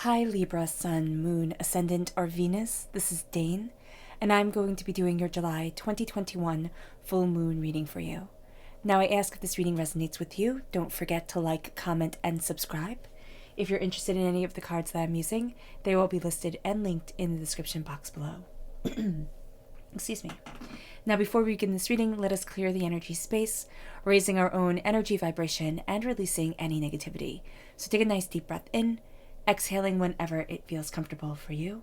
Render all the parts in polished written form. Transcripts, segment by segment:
Hi Libra, Sun, Moon, Ascendant, or Venus. This is Dane, and I'm going to be doing your July 2021 full moon reading for you. Now, I ask if this reading resonates with you. Don't forget to like, comment, and subscribe. If you're interested in any of the cards that I'm using, they will be listed and linked in the description box below. Excuse me. Now, before we begin this reading, let us clear the energy space, raising our own energy vibration and releasing any negativity. So take a nice deep breath in, exhaling whenever it feels comfortable for you.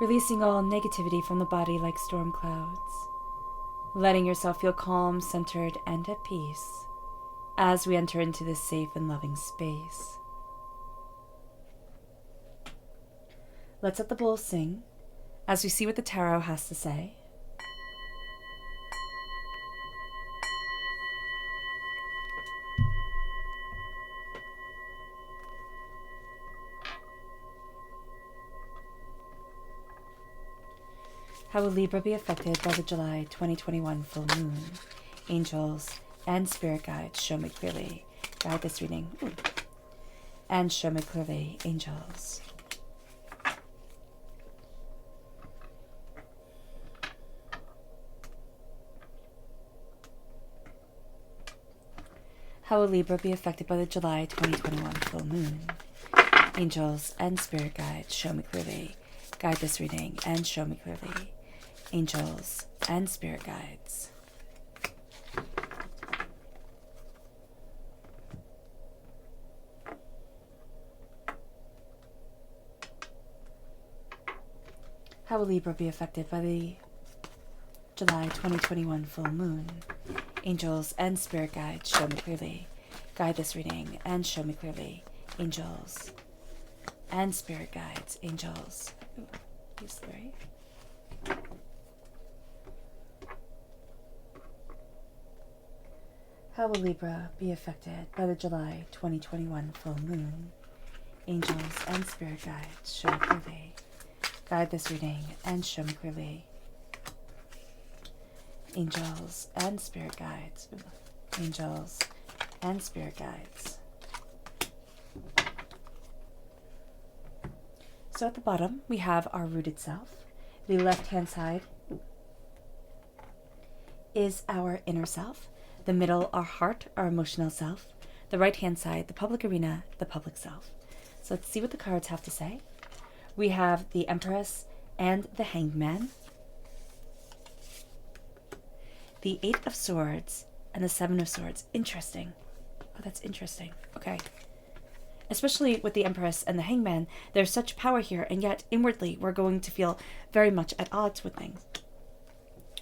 Releasing all negativity from the body like storm clouds. Letting yourself feel calm, centered, and at peace as we enter into this safe and loving space. Let's let the bowl sing as we see what the tarot has to say. How will Libra be affected by the July 2021 full moon? Angels and spirit guides, show me clearly. Guide this reading. And show me clearly, angels. How will Libra be affected by the July 2021 full moon? Angels and spirit guides, show me clearly. Guide this reading and show me clearly. Angels and spirit guides. How will Libra be affected by the July 2021 full moon? Angels and spirit guides, show me clearly. Guide this reading and show me clearly. Angels and spirit guides. Angels. Ooh, these three. How will Libra be affected by the July 2021 full moon? Angels and spirit guides, show me clearly. Guide this reading and show me clearly. Angels and spirit guides. Ooh. Angels and spirit guides. So at the bottom, we have our rooted self. The left-hand side is our inner self. The middle, our heart, our emotional self. The right-hand side, the public arena, the public self. So let's see what the cards have to say. We have the Empress and the Hanged Man. The Eight of Swords and the Seven of Swords. Interesting. Oh, that's interesting. Okay. Especially with the Empress and the Hangman, there's such power here, and yet inwardly we're going to feel very much at odds with things.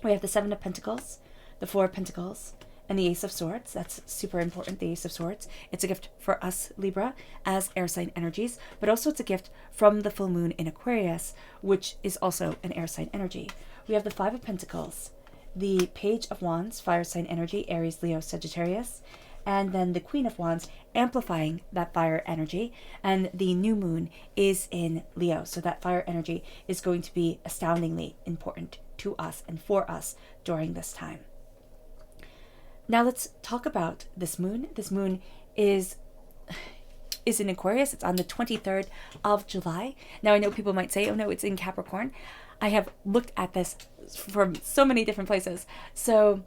We have the Seven of Pentacles, the Four of Pentacles, and the Ace of Swords. That's super important, the Ace of Swords. It's a gift for us, Libra, as air sign energies, but also it's a gift from the full moon in Aquarius, which is also an air sign energy. We have the Five of Pentacles, the Page of Wands, fire sign energy, Aries, Leo, Sagittarius, and then the Queen of Wands, amplifying that fire energy, and the new moon is in Leo, so that fire energy is going to be astoundingly important to us and for us during this time. Now let's talk about this moon. This moon is in Aquarius. It's on the 23rd of July. Now I know people might say, oh no, it's in Capricorn. I have looked at this from so many different places. So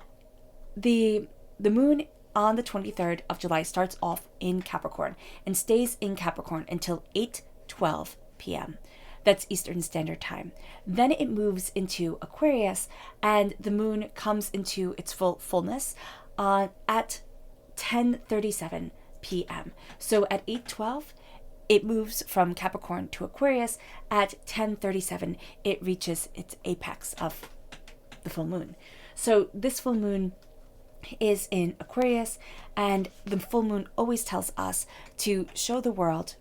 the moon on the 23rd of July starts off in Capricorn and stays in Capricorn until 8:12 p.m. That's Eastern Standard Time. Then it moves into Aquarius, and the moon comes into its fullness at 10:37 p.m. So at 8:12, it moves from Capricorn to Aquarius at 10:37. It reaches its apex of the full moon. So this full moon is in Aquarius, and the full moon always tells us to show the world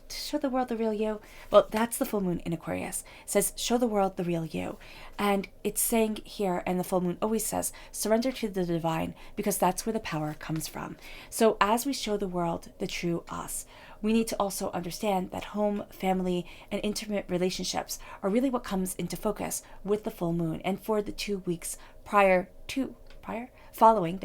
the real you. Well, that's the full moon in Aquarius. It says, show the world the real you. And it's saying here, and the full moon always says, surrender to the divine, because that's where the power comes from. So as we show the world the true us, we need to also understand that home, family, and intimate relationships are really what comes into focus with the full moon and for the 2 weeks following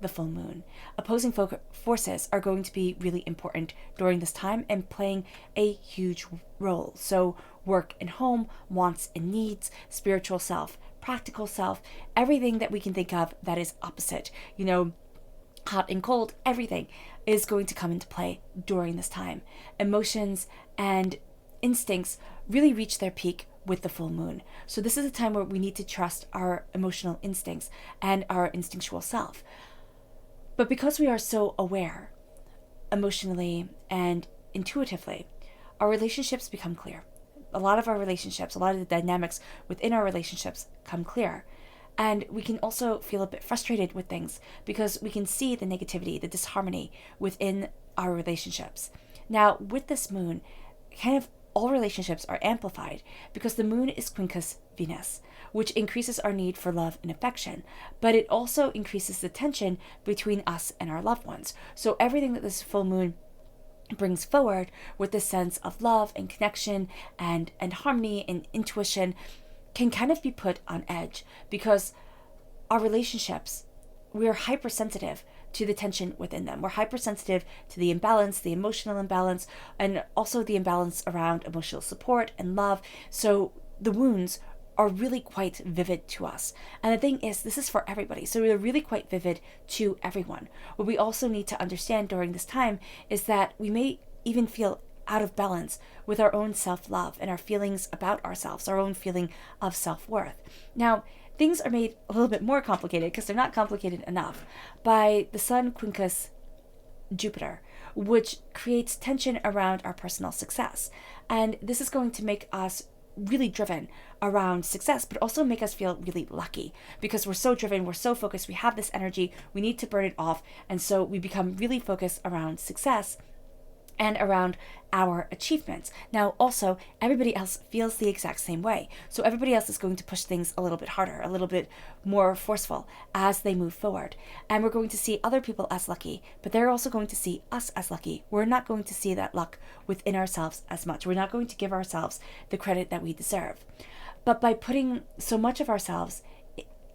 the full moon. Opposing forces are going to be really important during this time and playing a huge role. So work and home, wants and needs, spiritual self, practical self, everything that we can think of that is opposite, hot and cold, everything is going to come into play during this time. Emotions and instincts really reach their peak with the full moon. So this is a time where we need to trust our emotional instincts and our instinctual self. But because we are so aware emotionally and intuitively, our relationships become clear. A lot of the dynamics within our relationships come clear. And we can also feel a bit frustrated with things because we can see the negativity, the disharmony within our relationships. Now, with this moon, kind of all relationships are amplified because the moon is quincus Venus, which increases our need for love and affection, but it also increases the tension between us and our loved ones. So everything that this full moon brings forward with this sense of love and connection and harmony and intuition can kind of be put on edge because our relationships, we're hypersensitive to the tension within them. We're hypersensitive to the imbalance, the emotional imbalance, and also the imbalance around emotional support and love. So the wounds are really quite vivid to us. And the thing is, this is for everybody. So they're really quite vivid to everyone. What we also need to understand during this time is that we may even feel out of balance with our own self-love and our feelings about ourselves, our own feeling of self-worth. Now, things are made a little bit more complicated because they're not complicated enough by the Sun quincus Jupiter, which creates tension around our personal success. And this is going to make us really driven around success, but also make us feel really lucky because we're so driven, we're so focused, we have this energy, we need to burn it off. And so we become really focused around success and around our achievements. Now, also, everybody else feels the exact same way. So everybody else is going to push things a little bit harder, a little bit more forceful as they move forward. And we're going to see other people as lucky, but they're also going to see us as lucky. We're not going to see that luck within ourselves as much. We're not going to give ourselves the credit that we deserve. But by putting so much of ourselves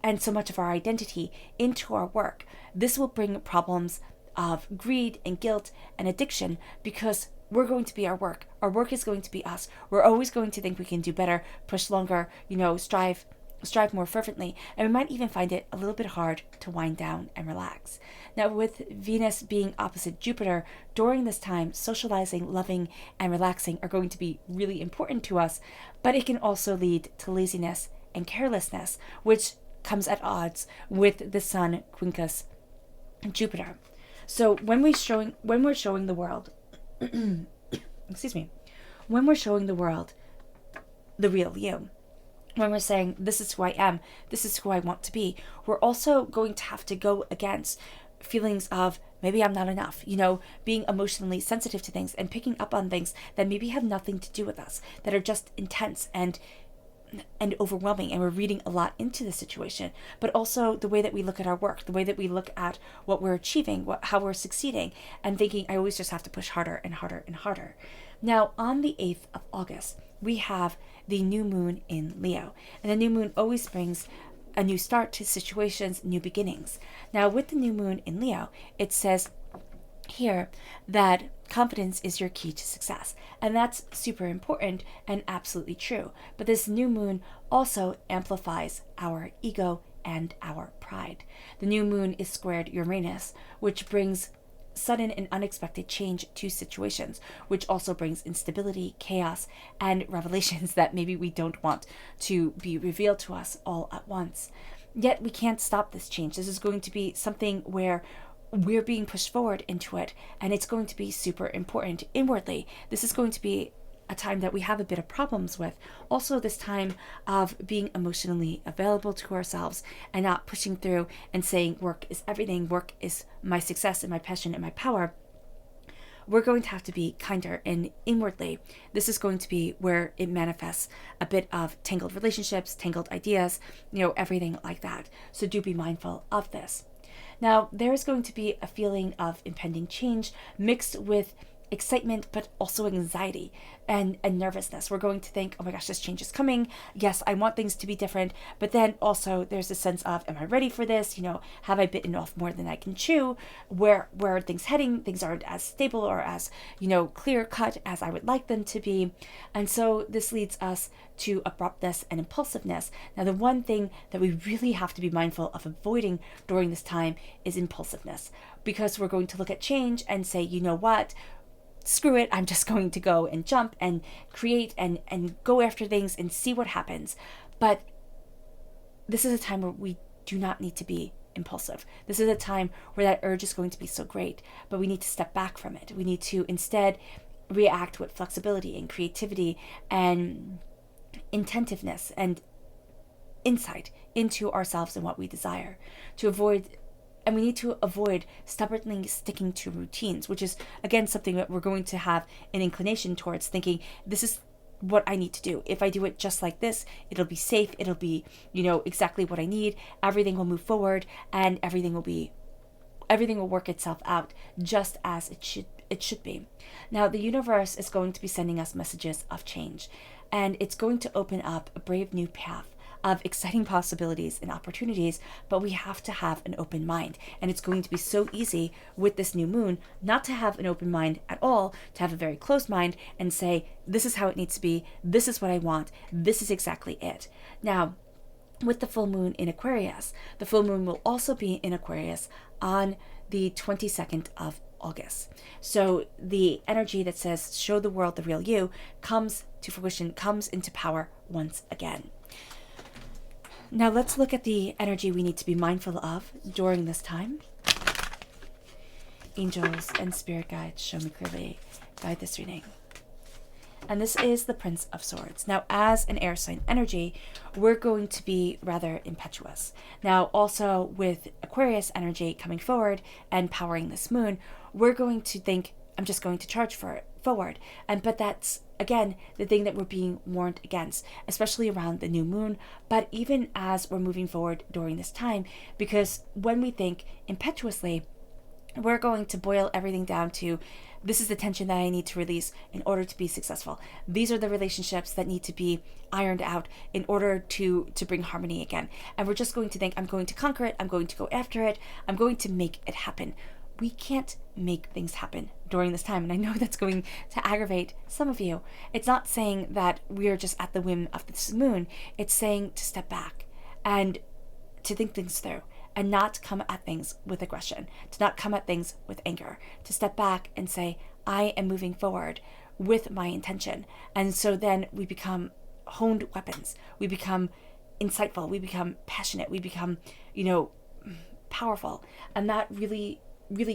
and so much of our identity into our work, this will bring problems of greed and guilt and addiction because we're going to be our work. Our work is going to be us. We're always going to think we can do better, push longer, strive more fervently, and we might even find it a little bit hard to wind down and relax. Now, with Venus being opposite Jupiter, during this time, socializing, loving, and relaxing are going to be really important to us, but it can also lead to laziness and carelessness, which comes at odds with the Sun quincus Jupiter. So when we're showing the world, when we're showing the world the real you, when we're saying, this is who I am, this is who I want to be, we're also going to have to go against feelings of maybe I'm not enough, being emotionally sensitive to things and picking up on things that maybe have nothing to do with us, that are just intense and overwhelming, and we're reading a lot into the situation, but also the way that we look at our work, the way that we look at what we're achieving, how we're succeeding, and thinking I always just have to push harder and harder and harder. Now, on the 8th of August, we have the new moon in Leo, and the new moon always brings a new start to situations, new beginnings. Now, with the new moon in Leo, it says here that confidence is your key to success, and that's super important and absolutely true. But this new moon also amplifies our ego and our pride. The new moon is squared Uranus, which brings sudden and unexpected change to situations, which also brings instability, chaos, and revelations that maybe we don't want to be revealed to us all at once. Yet we can't stop this change. This is going to be something where we're being pushed forward into it, and it's going to be super important inwardly. This is going to be a time that we have a bit of problems with. Also, this time of being emotionally available to ourselves and not pushing through and saying work is everything, work is my success and my passion and my power. We're going to have to be kinder, and inwardly, this is going to be where it manifests a bit of tangled relationships, tangled ideas, everything like that. So do be mindful of this. Now, there's going to be a feeling of impending change mixed with excitement, but also anxiety and nervousness. We're going to think, oh my gosh, this change is coming. Yes, I want things to be different. But then also there's a sense of, am I ready for this? Have I bitten off more than I can chew? Where are things heading? Things aren't as stable or as, clear cut as I would like them to be. And so this leads us to abruptness and impulsiveness. Now, the one thing that we really have to be mindful of avoiding during this time is impulsiveness, because we're going to look at change and say, you know what? Screw it, I'm just going to go and jump and create and go after things and see what happens. But this is a time where we do not need to be impulsive. This is a time where that urge is going to be so great, but we need to step back from it. We need to instead react with flexibility and creativity and intentiveness and insight into ourselves and what we desire, and we need to avoid stubbornly sticking to routines, which is, again, something that we're going to have an inclination towards, thinking this is what I need to do. If I do it just like this, it'll be safe. It'll be, exactly what I need. Everything will move forward, and everything will work itself out just as it should be. Now, the universe is going to be sending us messages of change, and it's going to open up a brave new path of exciting possibilities and opportunities, but we have to have an open mind. And it's going to be so easy with this new moon not to have an open mind at all, to have a very closed mind and say, this is how it needs to be, this is what I want, this is exactly it. Now, with the full moon in Aquarius, the full moon will also be in Aquarius on the 22nd of August. So the energy that says, show the world the real you, comes to fruition, comes into power once again. Now let's look at the energy we need to be mindful of during this time. Angels and spirit guides, show me clearly, guide this reading. And this is the Prince of Swords. Now, as an air sign energy, we're going to be rather impetuous. Now, also with Aquarius energy coming forward and powering this moon, we're going to think, I'm just going to charge forward. But that's, again, the thing that we're being warned against, especially around the new moon, but even as we're moving forward during this time, because when we think impetuously, we're going to boil everything down to, this is the tension that I need to release in order to be successful. These are the relationships that need to be ironed out in order to bring harmony again. And we're just going to think, I'm going to conquer it, I'm going to go after it, I'm going to make it happen. We can't make things happen during this time. And I know that's going to aggravate some of you. It's not saying that we're just at the whim of this moon. It's saying to step back and to think things through and not come at things with aggression, to not come at things with anger, to step back and say, I am moving forward with my intention. And so then we become honed weapons. We become insightful. We become passionate. We become, powerful. And that really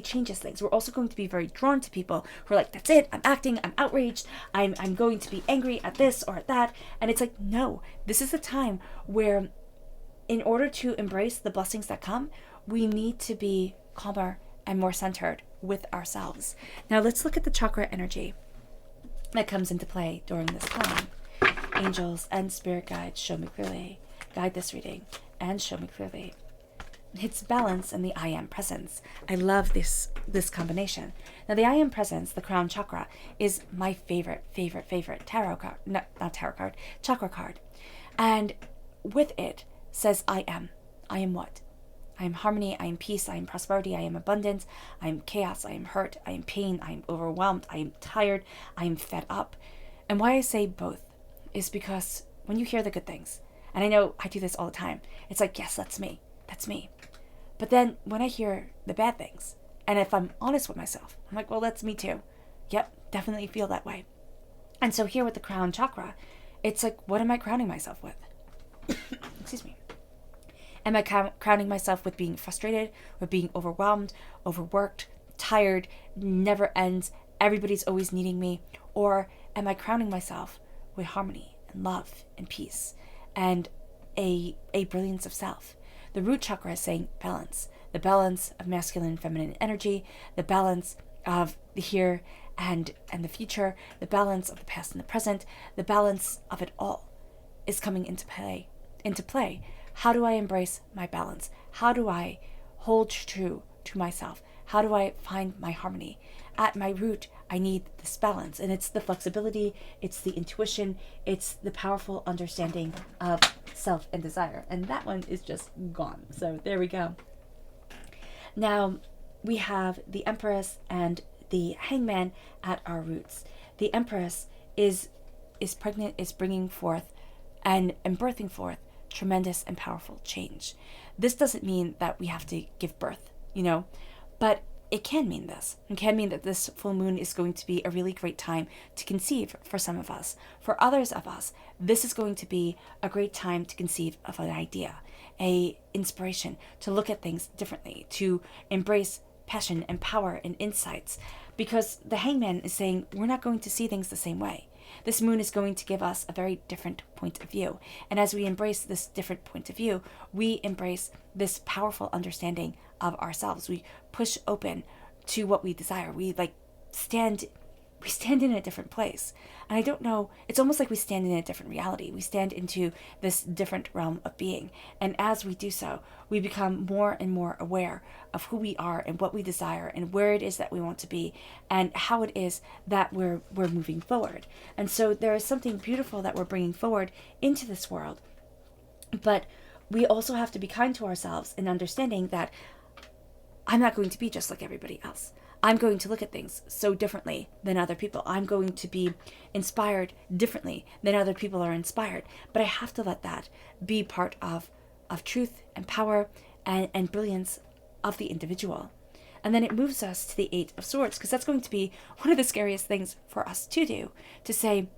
changes things. We're also going to be very drawn to people who are like, that's it, I'm acting, I'm outraged, I'm going to be angry at this or at that. And it's like, no, this is a time where in order to embrace the blessings that come, we need to be calmer and more centered with ourselves. Now let's look at the chakra energy that comes into play during this time. Angels and spirit guides, show me clearly, guide this reading, and show me clearly. It's balance and the I am presence. I love this combination. Now the I am presence, the crown chakra, is my favorite tarot card. Not tarot card, chakra card. And with it says I am. I am what? I am harmony, I am peace, I am prosperity, I am abundance, I am chaos, I am hurt, I am pain, I am overwhelmed, I am tired, I am fed up. And why I say both is because when you hear the good things, and I know I do this all the time, it's like, yes, that's me. That's me. But then when I hear the bad things, and if I'm honest with myself, I'm like, well, that's me too. Yep, definitely feel that way. And so here with the crown chakra, it's like, what am I crowning myself with? Excuse me. Am I crowning myself with being frustrated, with being overwhelmed, overworked, tired, never ends, everybody's always needing me? Or am I crowning myself with harmony and love and peace and a brilliance of self? The root chakra is saying balance. The balance of masculine and feminine energy, the balance of the here and the future, the balance of the past and the present, the balance of it all is coming into play. How do I embrace my balance? How do I hold true to myself? How do I find my harmony? At my root, I need this balance, and it's the flexibility, it's the intuition, it's the powerful understanding of self and desire. And that one is just gone. So there we go. Now we have the Empress and the Hangman at our roots. The Empress is pregnant, is bringing forth and birthing forth tremendous and powerful change. This doesn't mean that we have to give birth, but it can mean this. It can mean that this full moon is going to be a really great time to conceive for some of us. For others of us, this is going to be a great time to conceive of an idea, a inspiration, to look at things differently, to embrace passion and power and insights. Because the Hangman is saying we're not going to see things the same way. This moon is going to give us a very different point of view. And as we embrace this different point of view, we embrace this powerful understanding of ourselves. We push open to what we desire. We stand in a different place. And I don't know, it's almost like we stand in a different reality. We stand into this different realm of being. And as we do so, we become more and more aware of who we are and what we desire and where it is that we want to be and how it is that we're moving forward. And so there is something beautiful that we're bringing forward into this world. But we also have to be kind to ourselves in understanding that I'm not going to be just like everybody else. I'm going to look at things so differently than other people. I'm going to be inspired differently than other people are inspired. But I have to let that be part of truth and power and brilliance of the individual. And then it moves us to the Eight of Swords, because that's going to be one of the scariest things for us to do, to say,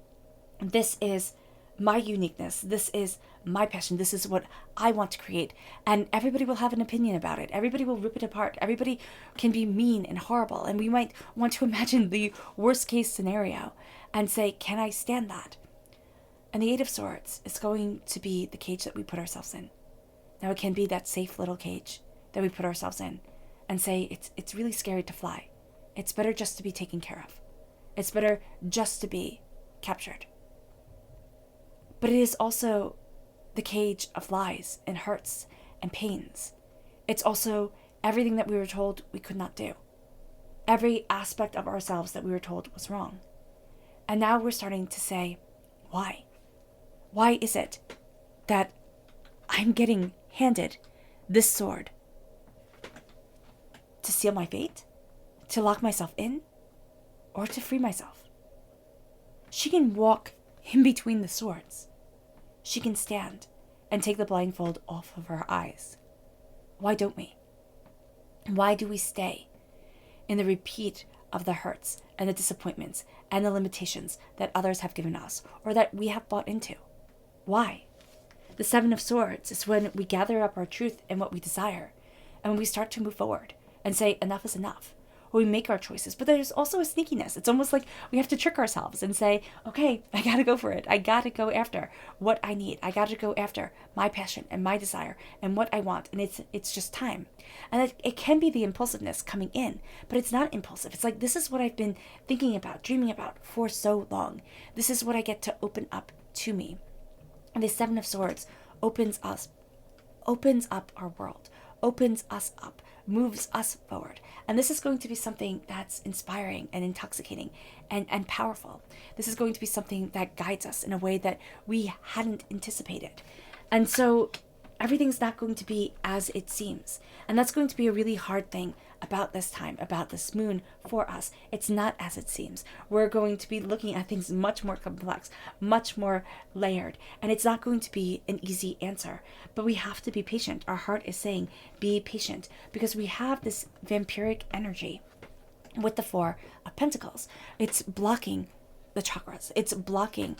this is my uniqueness, this is my passion, this is what I want to create, and everybody will have an opinion about it. Everybody will rip it apart. Everybody can be mean and horrible, and we might want to imagine the worst case scenario and say, can I stand that? And the Eight of Swords is going to be the cage that we put ourselves in. Now it can be that safe little cage that we put ourselves in and say, it's really scary to fly. It's better just to be taken care of. It's better just to be captured. But it is also the cage of lies and hurts and pains. It's also everything that we were told we could not do. Every aspect of ourselves that we were told was wrong. And now we're starting to say, why? Why is it that I'm getting handed this sword? To seal my fate? To lock myself in? Or to free myself? She can walk in between the swords. She can stand and take the blindfold off of her eyes. Why don't we? Why do we stay in the repeat of the hurts and the disappointments and the limitations that others have given us or that we have bought into? Why? The Seven of Swords is when we gather up our truth and what we desire, and when we start to move forward and say enough is enough. We make our choices, but there's also a sneakiness. It's almost like we have to trick ourselves and say, okay, I gotta go for it. I gotta go after what I need. I gotta go after my passion and my desire and what I want. And it's just time. And it can be the impulsiveness coming in, but it's not impulsive. It's like, this is what I've been thinking about, dreaming about for so long. This is what I get to open up to me. And the Seven of Swords opens up our world, opens us up, moves us forward. And this is going to be something that's inspiring and intoxicating and powerful. This is going to be something that guides us in a way that we hadn't anticipated. And so everything's not going to be as it seems. And that's going to be a really hard thing about this time, about this moon for us. It's not as it seems. We're going to be looking at things much more complex, much more layered, and it's not going to be an easy answer. But we have to be patient. Our heart is saying, be patient, because we have this vampiric energy with the Four of Pentacles. It's blocking the chakras. It's blocking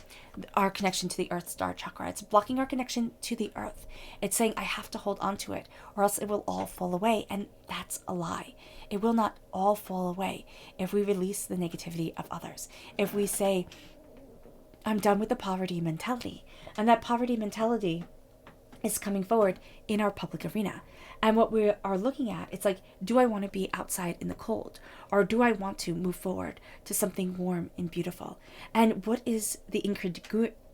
our connection to the earth star chakra. It's blocking our connection to the earth. It's saying, I have to hold on to it or else it will all fall away. And that's a lie. It will not all fall away if we release the negativity of others. If we say, I'm done with the poverty mentality. And that poverty mentality is coming forward in our public arena. And what we are looking at, it's like, do I want to be outside in the cold? Or do I want to move forward to something warm and beautiful? And what is the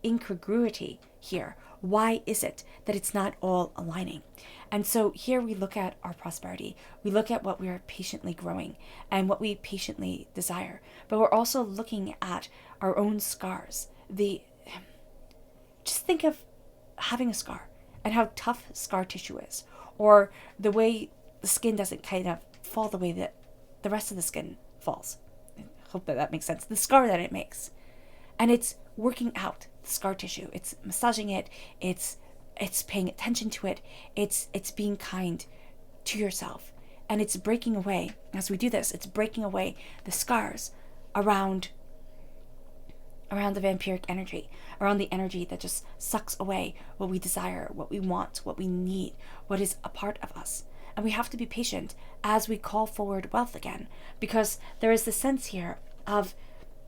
incongruity here? Why is it that it's not all aligning? And so here we look at our prosperity. We look at what we are patiently growing and what we patiently desire. But we're also looking at our own scars. Just think of having a scar and how tough scar tissue is, or the way the skin doesn't kind of fall the way that the rest of the skin falls. I hope that makes sense. The scar that it makes. And it's working out the scar tissue. It's massaging it. It's paying attention to it. It's being kind to yourself. And it's breaking away, as we do this, it's breaking away the scars around the vampiric energy, around the energy that just sucks away what we desire, what we want, what we need, what is a part of us. And we have to be patient as we call forward wealth again, because there is the sense here of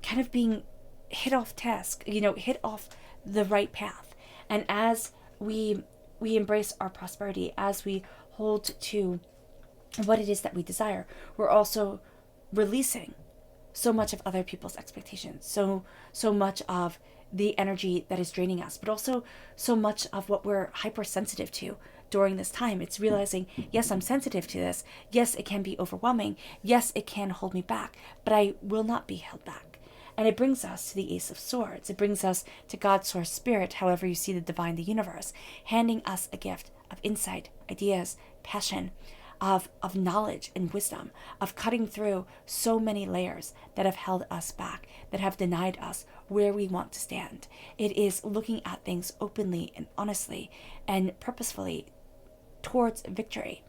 kind of being hit off task, hit off the right path. And as we embrace our prosperity, as we hold to what it is that we desire, we're also releasing so much of other people's expectations, so much of the energy that is draining us, but also so much of what we're hypersensitive to during this time. It's realizing, yes, I'm sensitive to this. Yes, it can be overwhelming. Yes, it can hold me back, but I will not be held back. And it brings us to the Ace of Swords. It brings us to God's source spirit, however you see the divine, the universe, handing us a gift of insight, ideas, passion, of knowledge and wisdom, of cutting through so many layers that have held us back, that have denied us where we want to stand. It is looking at things openly and honestly and purposefully towards victory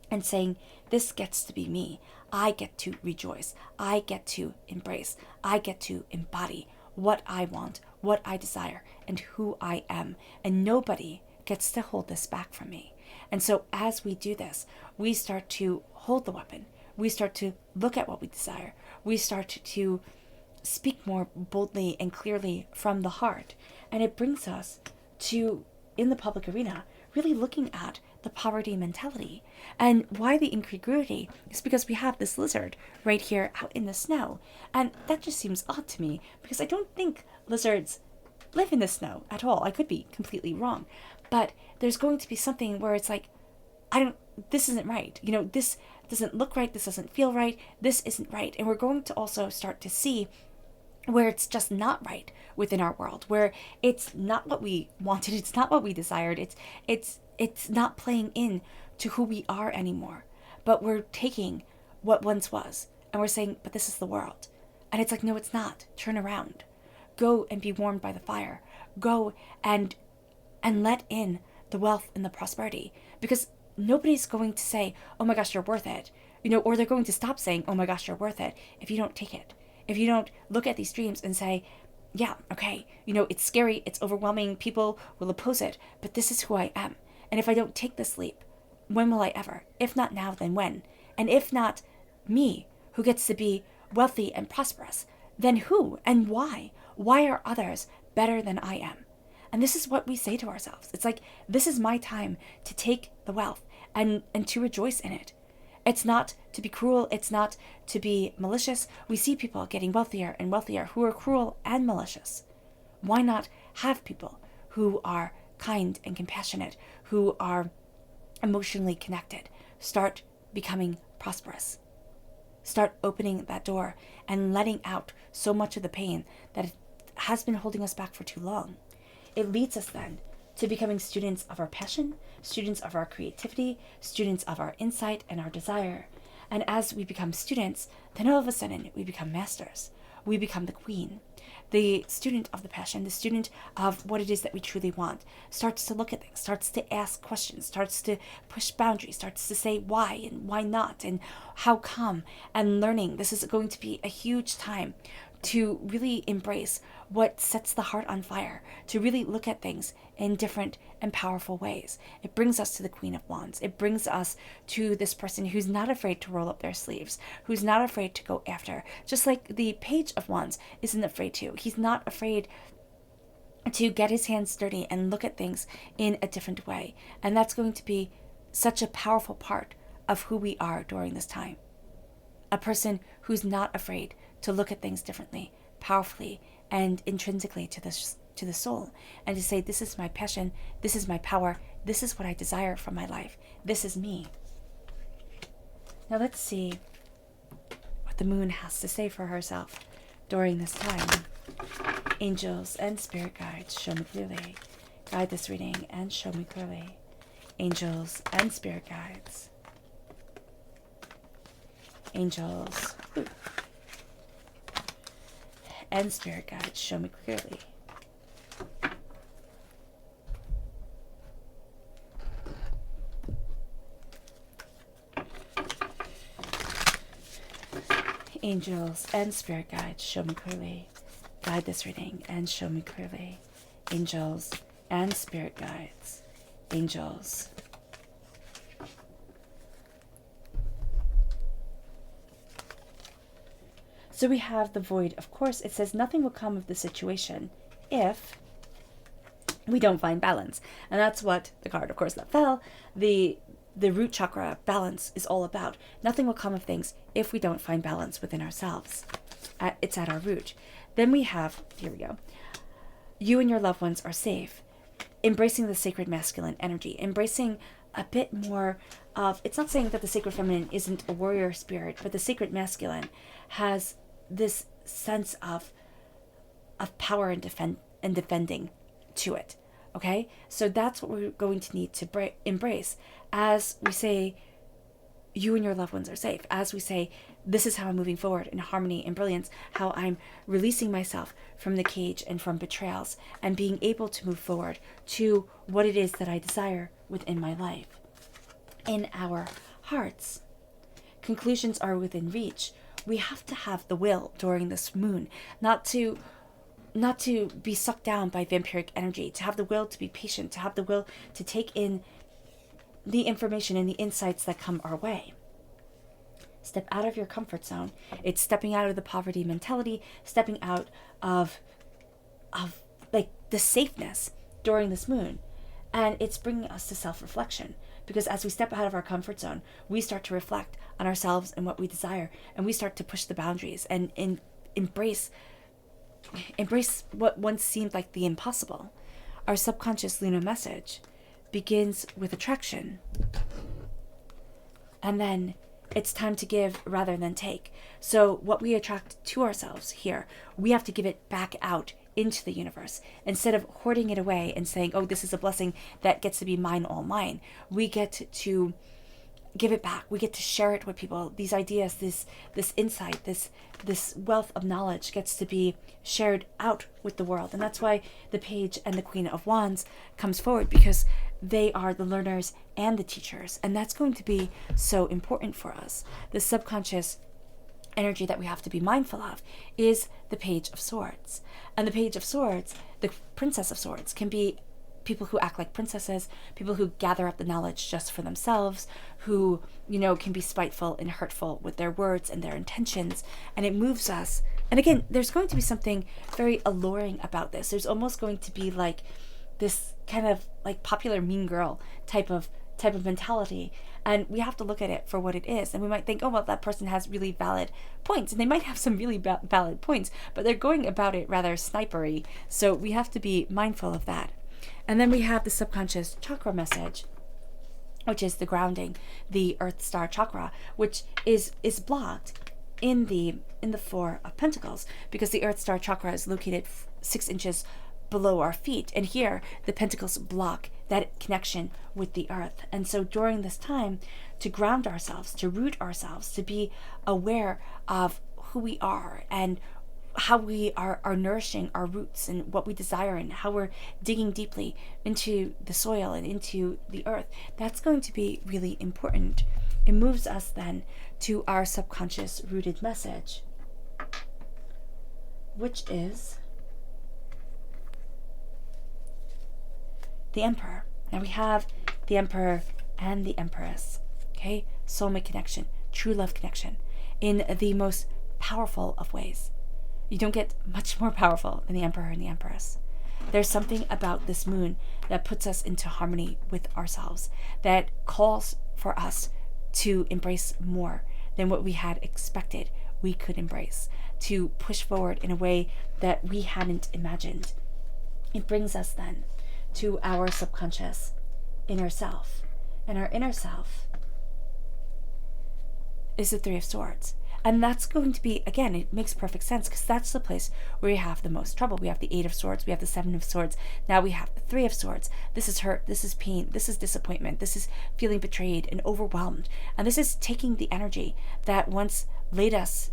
and saying, this gets to be me. I get to rejoice. I get to embrace. I get to embody what I want, what I desire, and who I am. And nobody gets to hold this back from me. And so as we do this, we start to hold the weapon. We start to look at what we desire. We start to speak more boldly and clearly from the heart. And it brings us to, in the public arena, really looking at the poverty mentality. And why the incongruity is because we have this lizard right here out in the snow. And that just seems odd to me, because I don't think lizards live in the snow at all. I could be completely wrong. But there's going to be something where it's like, this isn't right. This doesn't look right. This doesn't feel right. This isn't right. And we're going to also start to see where it's just not right within our world, where it's not what we wanted. It's not what we desired. It's not playing in to who we are anymore. But we're taking what once was and we're saying, but this is the world. And it's like, no, it's not. Turn around. Go and be warmed by the fire. Go and let in the wealth and the prosperity, because nobody's going to say, oh my gosh, you're worth it, or they're going to stop saying, oh my gosh, you're worth it, if you don't take it, if you don't look at these dreams and say, yeah, okay, it's scary, it's overwhelming, people will oppose it, but this is who I am. And if I don't take this leap, when will I ever? If not now, then when? And if not me, who gets to be wealthy and prosperous, then who and why? Why are others better than I am? And this is what we say to ourselves. It's like, this is my time to take the wealth and to rejoice in it. It's not to be cruel. It's not to be malicious. We see people getting wealthier and wealthier who are cruel and malicious. Why not have people who are kind and compassionate, who are emotionally connected, start becoming prosperous? Start opening that door and letting out so much of the pain that has been holding us back for too long. It leads us then to becoming students of our passion, students of our creativity, students of our insight and our desire. And as we become students, then all of a sudden we become masters. We become the queen. The student of the passion, the student of what it is that we truly want, starts to look at things, starts to ask questions, starts to push boundaries, starts to say why and why not and how come, and learning. This is going to be a huge time to really embrace what sets the heart on fire, to really look at things in different and powerful ways. It brings us to the Queen of Wands. It brings us to this person who's not afraid to roll up their sleeves, who's not afraid to go after. Just like the Page of Wands isn't afraid to. He's not afraid to get his hands dirty and look at things in a different way. And that's going to be such a powerful part of who we are during this time. A person who's not afraid to look at things differently, powerfully, and intrinsically to the soul, and to say, this is my passion, this is my power, this is what I desire from my life, this is me. Now let's see what the moon has to say for herself during this time. Angels and spirit guides, show me clearly. Guide this reading and show me clearly. Angels and spirit guides. Angels and spirit guides, show me clearly. Angels and spirit guides, show me clearly. Guide this reading and show me clearly. Angels and spirit guides. Angels. So we have the void. Of course, it says nothing will come of the situation if we don't find balance. And that's what the card, of course, that fell, the root chakra, balance, is all about. Nothing will come of things if we don't find balance within ourselves. It's at our root. Then we have, here we go, you and your loved ones are safe. Embracing the sacred masculine energy. Embracing a bit more of, it's not saying that the sacred feminine isn't a warrior spirit, but the sacred masculine has this sense of power and defending to it. Okay, so that's what we're going to need to embrace as we say you and your loved ones are safe, as we say this is how I'm moving forward in harmony and brilliance, how I'm releasing myself from the cage and from betrayals and being able to move forward to what it is that I desire within my life. In our hearts, conclusions are within reach. We have to have the will during this moon, not to be sucked down by vampiric energy, to have the will to be patient, to have the will to take in the information and the insights that come our way. Step out of your comfort zone. It's stepping out of the poverty mentality, stepping out of like the safeness during this moon. And it's bringing us to self-reflection, because as we step out of our comfort zone, we start to reflect on ourselves and what we desire, and we start to push the boundaries and embrace what once seemed like the impossible. Our subconscious lunar message begins with attraction, and then it's time to give rather than take. So what we attract to ourselves here, we have to give it back out into the universe. Instead of hoarding it away and saying, oh, this is a blessing that gets to be mine, all mine, we get to give it back. We get to share it with people. These ideas, this insight, this wealth of knowledge gets to be shared out with the world. And that's why the Page and the Queen of Wands comes forward, because they are the learners and the teachers. And that's going to be so important for us. The subconscious energy that we have to be mindful of is the Page of Swords. And the Page of Swords, the Princess of Swords, can be people who act like princesses, people who gather up the knowledge just for themselves, who, can be spiteful and hurtful with their words and their intentions. And it moves us. And again, there's going to be something very alluring about this. There's almost going to be like this kind of like popular mean girl type of mentality. And we have to look at it for what it is. And we might think, oh, well, that person has really valid points. And they might have some really valid points, but they're going about it rather snipery. So we have to be mindful of that. And then we have the subconscious chakra message, which is the grounding, the Earth Star chakra, which is blocked in the Four of Pentacles, because the Earth Star chakra is located 6 inches below our feet. And here, the pentacles block that connection with the earth. And so during this time, to ground ourselves, to root ourselves, to be aware of who we are and how we are nourishing our roots and what we desire and how we're digging deeply into the soil and into the earth, that's going to be really important. It moves us then to our subconscious rooted message. which is the Emperor. Now we have the Emperor and the Empress. Okay? Soulmate connection, true love connection, in the most powerful of ways. You don't get much more powerful than the Emperor and the Empress. There's something about this moon that puts us into harmony with ourselves, that calls for us to embrace more than what we had expected we could embrace, to push forward in a way that we hadn't imagined. It brings us then to our subconscious inner self. And our inner self is the Three of Swords. And that's going to be, again, it makes perfect sense because that's the place where we have the most trouble. We have the Eight of Swords, we have the Seven of Swords, now we have the Three of Swords. This is hurt, this is pain, this is disappointment, this is feeling betrayed and overwhelmed. And this is taking the energy that once laid us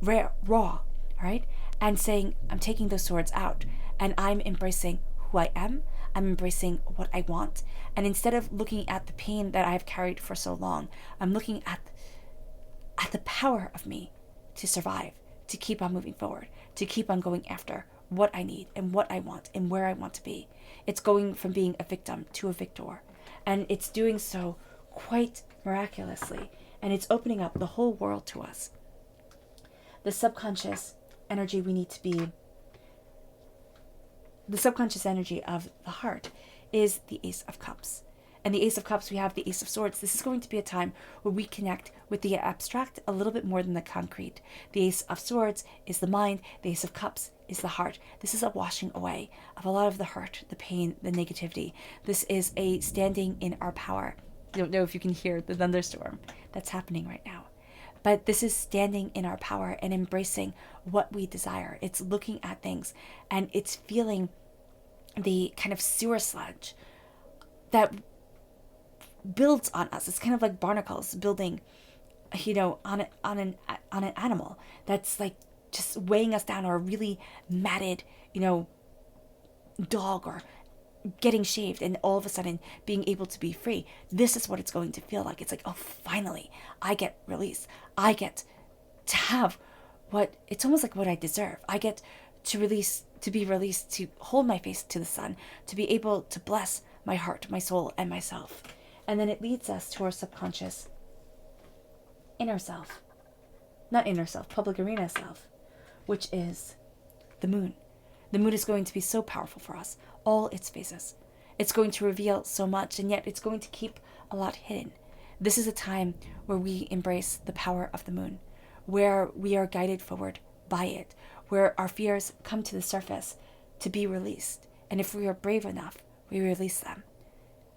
raw, right? And saying, I'm taking those swords out and I'm embracing who I am. I'm embracing what I want. And instead of looking at the pain that I've carried for so long, I'm looking at the power of me to survive, to keep on moving forward, to keep on going after what I need and what I want and where I want to be. It's going from being a victim to a victor. And it's doing so quite miraculously. And it's opening up the whole world to us. The subconscious energy we need to be, the subconscious energy of the heart is the Ace of Cups. And the Ace of Cups, we have the Ace of Swords. This is going to be a time where we connect with the abstract a little bit more than the concrete. The Ace of Swords is the mind. The Ace of Cups is the heart. This is a washing away of a lot of the hurt, the pain, the negativity. This is a standing in our power. I don't know if you can hear the thunderstorm that's happening right now. But this is standing in our power and embracing what we desire. It's looking at things and it's feeling the kind of sewer sludge that builds on us. It's kind of like barnacles building, on an animal that's like just weighing us down, or a really matted, dog, or getting shaved and all of a sudden being able to be free. This is what it's going to feel like. It's like, oh, finally, I get released. I get to have it's almost like what I deserve. I get to be released, to hold my face to the sun, to be able to bless my heart, my soul, and myself. And then it leads us to our subconscious inner self. Not inner self, public arena self, which is the moon. The moon is going to be so powerful for us, all its phases. It's going to reveal so much, and yet it's going to keep a lot hidden. This is a time where we embrace the power of the moon, where we are guided forward by it, where our fears come to the surface to be released. And if we are brave enough, we release them.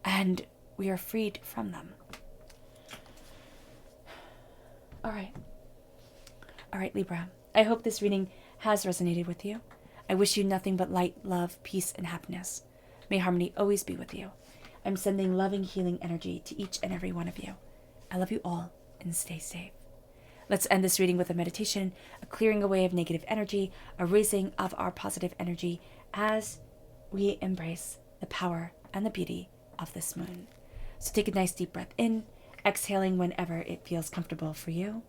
And we are freed from them. All right, Libra. I hope this reading has resonated with you. I wish you nothing but light, love, peace, and happiness. May harmony always be with you. I'm sending loving, healing energy to each and every one of you. I love you all, and stay safe. Let's end this reading with a meditation, a clearing away of negative energy, a raising of our positive energy as we embrace the power and the beauty of this moon. So take a nice deep breath in, exhaling whenever it feels comfortable for you.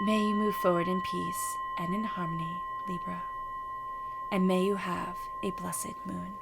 May you move forward in peace and in harmony, Libra. And may you have a blessed moon.